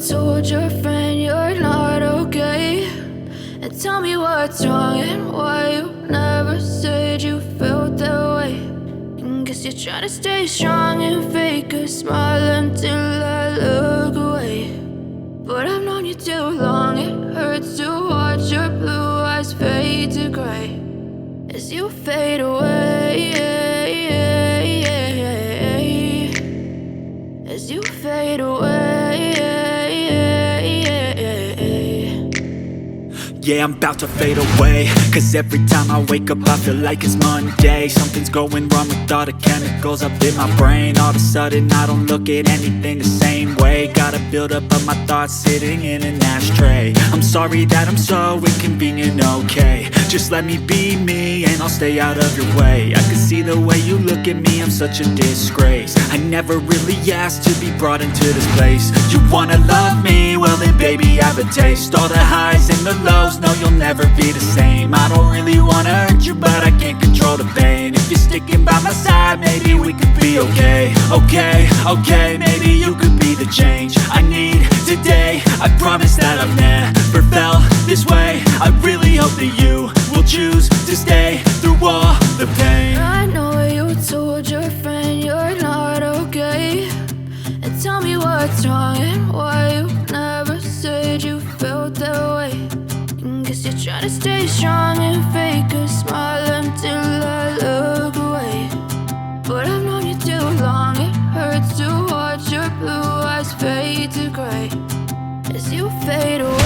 told your friend you're not okay, and tell me what's wrong and why you never said you felt that way. And guess you're trying to stay strong and fake a smile until I look away. But I've known you too long, it hurts to watch your blue eyes fade to gray as you fade away, as you fade away. Yeah, I'm about to fade away, cause every time I wake up I feel like it's Monday. Something's going wrong with all the chemicals up in my brain. All of a sudden I don't look at anything the same way. Gotta build up of my thoughts sitting in an ashtray. I'm sorry that I'm so inconvenient, okay. Just let me be me and I'll stay out of your way. I can see the way you look at me, I'm such a disgrace. I never really asked to be brought into this place. You wanna love me? Well then baby I have a taste. All the highs and the lows, no you'll never be the same. I don't really wanna hurt you but I can't control the pain. If you're sticking by my side maybe we could be okay. Okay, maybe you could be the change I need today. I promise that I've never felt this way. I really hope that you will choose to stay through all the pain. I know you told your friend you're not okay, and tell me what's wrong and why you never said you felt that way. And guess you're trying to stay strong and fake a smile until I look away. But I've known you too long, it hurts to watch your blue eyes fade to gray as you fade away.